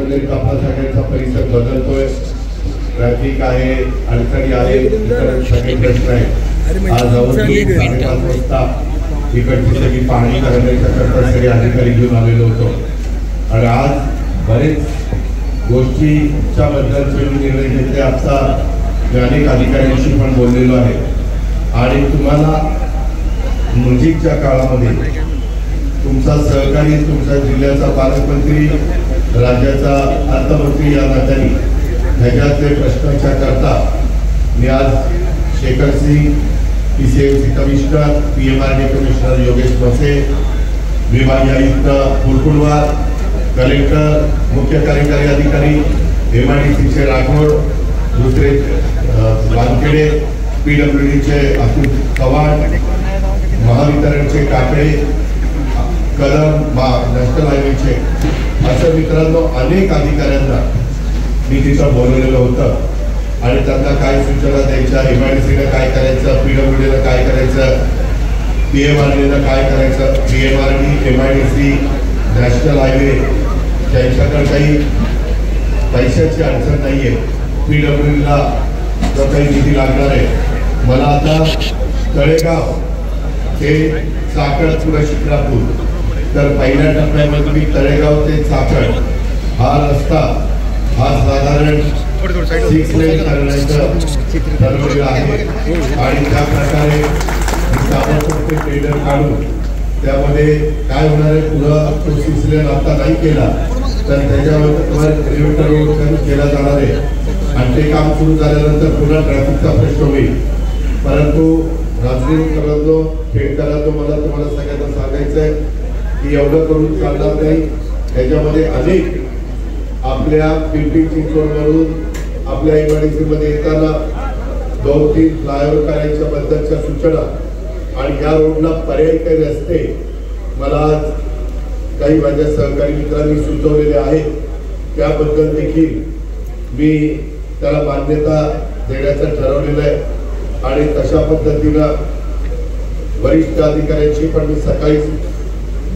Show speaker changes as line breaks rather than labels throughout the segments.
आपला सगळ्यांचा परिसर बदलतोय, ट्रॅफिक आहे, अडचणी आहे, सगळे प्रश्न आहेत। आज जाऊन 5:30 वाजता इकडची सगळी पाहणी करण्याच्या सगळे अधिकारी घेऊन आलेलो होतो आणि आज बरेच गोष्टीच्या बद्दलचे निर्णय घेतले। आता अनेक अधिकाऱ्यांशी पण बोललेलो आहे आणि तुम्हाला नजीकच्या काळामध्ये तुमचा सहकारी, तुमच्या जिल्ह्याचा पालकमंत्री, राज्याचा अर्थमंत्री या नात्याने ह्याच्यातले प्रश्नांच्या करता मी आज Shekhar Singh, PCMC commissioner, PMRD commissioner Yogesh Base, विभागीय आयुक्त कुरकुंडवार, कलेक्टर, मुख्य कार्यकारी अधिकारी, MIDCचे राठोड, दुसरे वानखेडे, PWDचे अतुल चव्हाण, महावितरणचे काकडे, कदम, नॅशनल हायवेचे, असं मित्रांनो अनेक अधिकाऱ्यांना मी तिथं बोलवलेलं होतं आणि त्यांना काय सूचना द्यायच्या, MIDCनं काय करायचं, PWDनं काय करायचं, PMRDनं काय करायचं। PMRD, MIDC, नॅशनल हायवे त्यांच्याकडे काही पैशाची अडचण नाही आहे, PWDला जो काही निधी लागणार आहे। मला आता तळेगाव ते चाकण पुढे शिक्रापूर, तर पहिल्या टप्प्यामध्ये मी तळेगाव ते चाकण हा रस्ता हा साधारण 6 लेन करण्याचं ठरवलेलं आहे आणि त्या प्रकारे ते टेंडर काढून त्यामध्ये काय होणार आहे, पुढं तो 6 लेन आता नाही केला तर त्याच्यावर किलोमीटर रोड केला जाणार आहे आणि ते काम सुरू झाल्यानंतर पुन्हा ट्रॅफिकचा प्रश्न होईल। परंतु राजकीय खेळकरांनो मला तुम्हाला सगळ्यांना सांगायचं आहे की एवढं करून चालणार नाही। त्याच्यामध्ये अनेक आपल्या पिंपरी चिंचवडवरून आपल्या MIDC मध्ये येताना 2-3 फ्लायओव्हर करायच्या बद्दलच्या सूचना आणि या रोडला पर्यायी काही रस्ते मला काही माझ्या सहकारी मित्रांनी सुचवलेले आहेत, त्याबद्दल देखील मी त्याला मान्यता देण्याचं ठरवलेलं आहे आणि तशा पद्धतीनं वरिष्ठ अधिकाऱ्यांशी पण मी सकाळी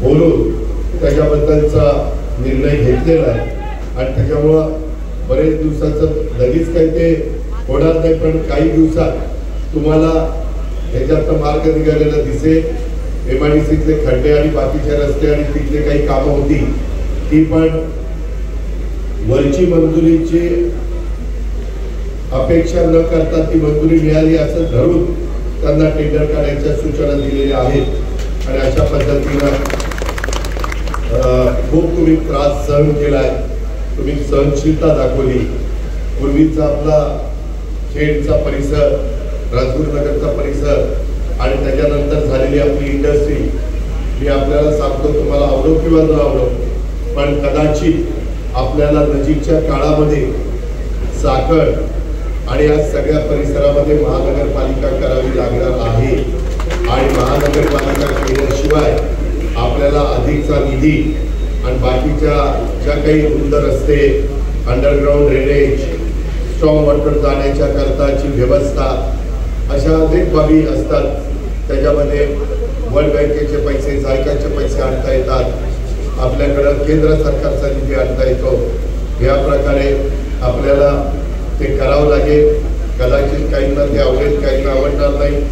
बोलून त्याच्याबद्दलचा निर्णय घेतलेला आहे आणि त्याच्यामुळं बरेच दिवसाचं लगेच काही ते होणार नाही, पण काही दिवसात तुम्हाला ह्याच्यात मार्ग निघालेला दिसेल। MIDCतले खड्डे आणि बाकीचे रस्ते आणि तिथले काही कामं होती ती पण वरची मंजुरीची अपेक्षा न करता ती मंजुरी मिळाली असं धरून त्यांना टेंडर काढायच्या सूचना दिलेल्या आहेत आणि अशा पद्धतीनं खूप तुम्ही त्रास सहन केलाय, तुम्ही सहनशीलता दाखवली। पूर्वीचा आपला खेडचा परिसर, राजगुरुनगरचा परिसर आणि त्याच्यानंतर झालेली आपली इंडस्ट्री, मी आपल्याला सांगतो तुम्हाला आवडो किंवा न आवडो, पण कदाचित आपल्याला नजीकच्या काळामध्ये चाकण आणि या सगळ्या परिसरामध्ये महानगरपालिका करावी लागणार आहे आणि महानगरपालिका केल्याशिवाय आपल्याला अधिकचा निधी आणि बाकीच्या ज्या काही रुंद रस्ते, अंडरग्राउंड ड्रेनेज, स्ट्रॉंग वॉटर जाण्याच्या करताची व्यवस्था, अशा अनेक बाबी असतात। त्याच्यामध्ये वर्ल्ड बँकेचे पैसे, जायकाचे पैसे आणता येतात, आपल्याकडं केंद्र सरकारचा निधी आणता येतो। या प्रकारे आपल्याला ते करावं लागेल। कदाचित काहींना ते आवडेल, काहींना आवडणार नाही,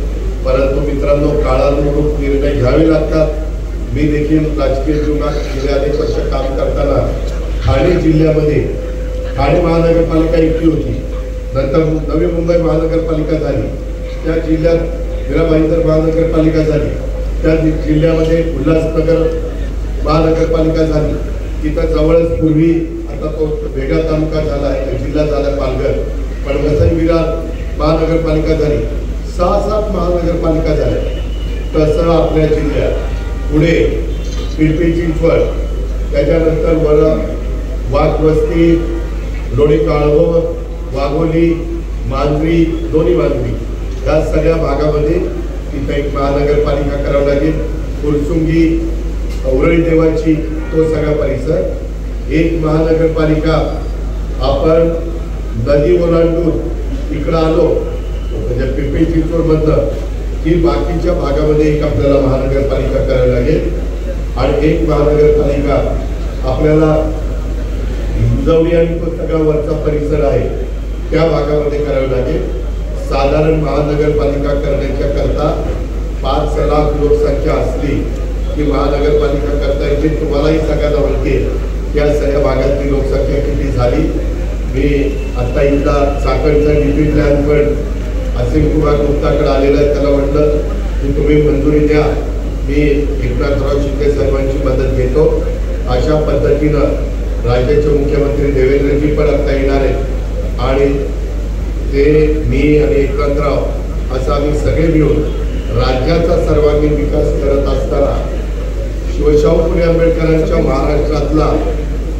परंतु मित्रांनो काळानुरूप निर्णय घ्यावे लागतात। मी देखील राजकीय जीवनात गेले अनेक वर्ष काम करताना ठाणे जिल्ह्यामध्ये ठाणे महानगरपालिका एकटी होती, नंतर नवी मुंबई महानगरपालिका झाली, त्या जिल्ह्यात मीरा भाईंदर महानगरपालिका झाली, त्या जिल्ह्यामध्ये उल्हासनगर महानगरपालिका झाली, तिथं जवळच पूर्वी आता तो वेगळा तालुका झाला आहे, जिल्हा झाला पालघर, पण वसई विरार महानगरपालिका झाली, 6-7 महानगरपालिका झाल्या। तसं आपल्या जिल्ह्यात पुढे पिंपरी चिंचवड, त्याच्यानंतर वाघवस्ती, लोणी काळभोर, वाघोली, मांजरी, दोन्ही मांजरी, या सगळ्या भागामध्ये तिथं एक महानगरपालिका करावं लागेल। फुलसुंगी, उरळी देवाची, तो सगळा परिसर एक महानगरपालिका। आपण नदी ओलांडून इकडं आलो म्हणजे पिंपरी चिंचवडमधनं की बाकीच्या भागामध्ये एक आपल्याला महानगरपालिका करावी लागेल आणि एक महानगरपालिका आपल्याला हिंजवडी आणि तो सगळा वरचा परिसर आहे त्या भागामध्ये करावे लागेल. साधारण महानगरपालिका करण्याच्या करता 5 लाख लोकसंख्या असली की महानगरपालिका करता येते. तुम्हालाही सगळ्यांना माहिती आहे या सगळ्या भागातली लोकसंख्या किती झाली. मी आता इथला चाकणचा डिप्टी प्लॅन पण असीम कुमार गुप्ताकडे आलेला आहे. त्याला म्हटलं की तुम्ही मंजुरी द्या, मी एकनाथराव शिंदे साहेबांची मदत घेतो. अशा पद्धतीनं राज्याचे मुख्यमंत्री देवेंद्रजी पण आता येणार आहेत आणि ते मी आणि एकनाथराव असं आम्ही सगळे मिळून राज्याचा सर्वांगीण विकास करत असताना शिवशाहू फुले आंबेडकरांच्या महाराष्ट्रातला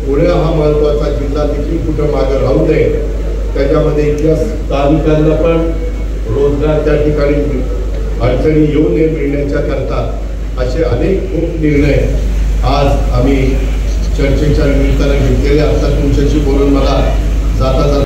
पुणे हा महत्वाचा जिल्हा देखील कुठं मागं राहू नये. त्याच्यामध्ये इथल्या स्थानिकांना पण रोजगार त्या ठिकाणी अडचणी येऊ नये मिळण्याच्या करता असे अनेक खूप निर्णय आज आम्ही चर्चेच्या निमित्तानं घेतलेले. आता तुमच्याशी बोलून मला जाता